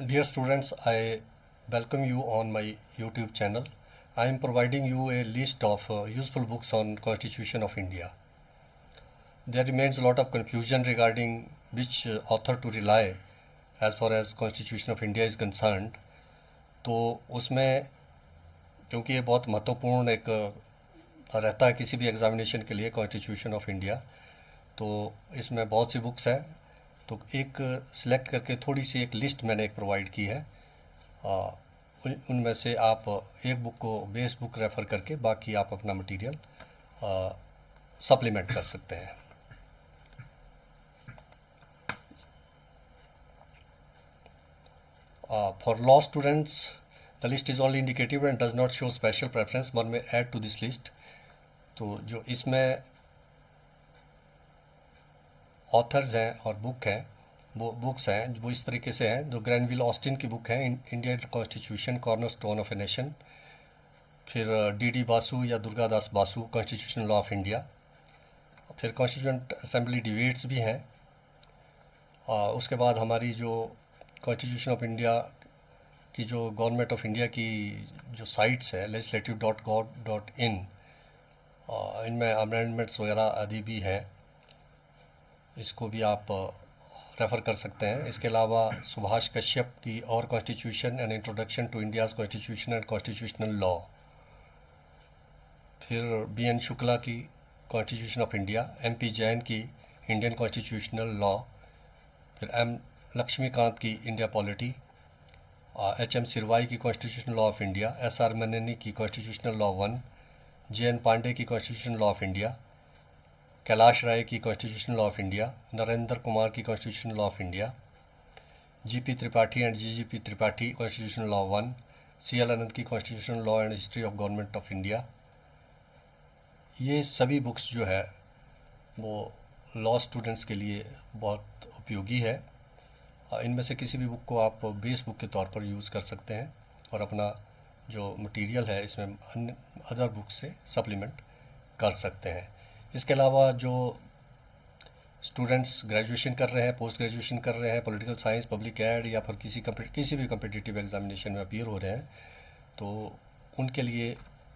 Dear students, I welcome you on my YouTube channel. I am providing you a list of useful books on Constitution of India. There remains a lot of confusion regarding which author to rely as far as Constitution of India is concerned. तो उसमें क्योंकि ये बहुत महत्वपूर्ण एक रहता है किसी भी एग्जामिनेशन के लिए कॉन्स्टिट्यूशन ऑफ इंडिया, तो इसमें बहुत सी बुक्स हैं। तो एक सिलेक्ट करके थोड़ी सी एक लिस्ट मैंने एक प्रोवाइड की है। उनमें से आप एक बुक को बेस बुक रेफ़र करके बाकी आप अपना मटेरियल सप्लीमेंट कर सकते हैं। For law students, the list is only indicative and does not show special preference. One may add to this list. तो जो इसमें ऑथर्स हैं और बुक हैं वो बुक्स हैं वो इस तरीके से हैं। जो ग्रैनविल ऑस्टिन की बुक है Indian constitution corner stone of a nation, फिर डी बासु या Durgadas Basu constitution law of India, फिर कॉन्स्टिट्यूंट असेंबली डिबेट्स भी हैं। उसके बाद हमारी जो कॉन्स्टिट्यूशन ऑफ इंडिया की जो गवर्नमेंट ऑफ इंडिया की जो साइट्स है legislative.gov.in, इनमें अमेंडमेंट्स वगैरह आदि भी हैं, इसको भी आप रेफ़र कर सकते हैं। इसके अलावा सुभाष कश्यप की और constitution and introduction to India's constitution and constitutional law, फिर बी.एन. शुक्ला की constitution of India, MP. Jain की इंडियन कॉन्स्टिट्यूशनल लॉ, फिर एम. लक्ष्मीकांत की इंडिया पॉलिटी, एच.एम. सिरवाई की constitutional law of India, SR. Myneni की कॉन्स्टिट्यूशनल लॉ 1, जे.एन. पांडे की constitutional law of India, Kailash Rai की constitutional law of India, Narendra Kumar की constitutional law of India, GP. Tripathi and जी.जी.पी. Tripathi constitutional law 1, CL. Anand की constitutional law and history of government of India. ये सभी books जो है वो लॉ स्टूडेंट्स के लिए बहुत उपयोगी है। इनमें से किसी भी बुक को आप बेस बुक के तौर पर यूज़ कर सकते हैं और अपना जो मटेरियल है इसमें अन्य अदर बुक से सप्लीमेंट कर सकते हैं। इसके अलावा जो स्टूडेंट्स ग्रेजुएशन कर रहे हैं, पोस्ट ग्रेजुएशन कर रहे हैं, पॉलिटिकल साइंस, पब्लिक एड या फिर किसी भी कम्पिटिटिव एग्जामिनेशन में अपीयर हो रहे हैं, तो उनके लिए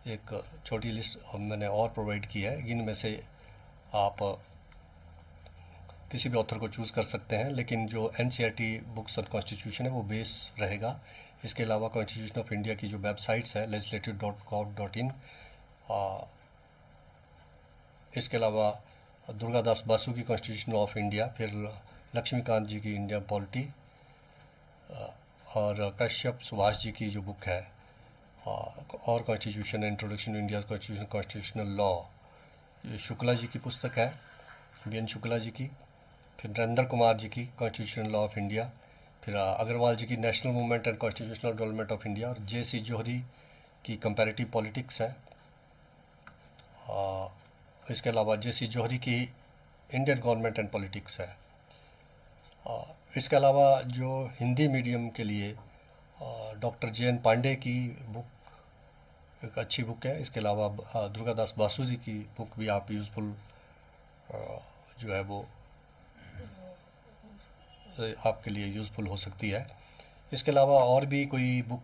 एक छोटी लिस्ट मैंने और प्रोवाइड की है। इनमें से आप किसी भी ऑथर को चूज़ कर सकते हैं, लेकिन जो NCERT बुक्स ऑन कॉन्स्टिट्यूशन है वो बेस रहेगा। इसके अलावा कॉन्स्टिट्यूशन ऑफ इंडिया की जो वेबसाइट्स है legislative.gov.in, इसके अलावा दुर्गादास बासु की कॉन्स्टिट्यूशन ऑफ इंडिया, फिर लक्ष्मीकांत जी की इंडिया पॉलिटी, और कश्यप सुभाष जी की जो बुक है और constitution introduction to India constitution constitutional law, ये शुक्ला जी की पुस्तक है, बी.एन. शुक्ला जी की, फिर नरेंद्र कुमार जी की कॉन्स्टिट्यूशनल लॉ ऑफ इंडिया, फिर अग्रवाल जी की national movement and constitutional development of India, और जे.सी. जोहरी की कंपैरेटिव पॉलिटिक्स है। इसके अलावा जे.सी. जोहरी की इंडियन गवर्नमेंट एंड पॉलिटिक्स है। इसके अलावा जो हिंदी मीडियम के लिए डॉक्टर जे.एन. पांडे की बुक एक अच्छी बुक है। इसके अलावा दुर्गादास बासु जी की बुक भी आप यूज़फुल जो है वो आपके लिए यूज़फुल हो सकती है। इसके अलावा और भी कोई बुक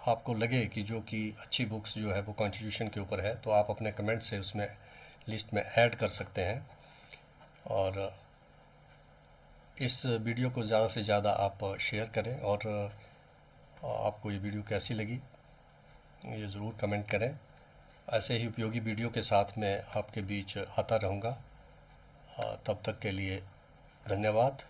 आपको लगे कि जो कि अच्छी बुक्स जो है वो कॉन्स्टिट्यूशन के ऊपर है, तो आप अपने कमेंट से उसमें लिस्ट में ऐड कर सकते हैं। और इस वीडियो को ज़्यादा से ज़्यादा आप शेयर करें, और आपको ये वीडियो कैसी लगी ये ज़रूर कमेंट करें। ऐसे ही उपयोगी वीडियो के साथ मैं आपके बीच आता रहूँगा। तब तक के लिए धन्यवाद।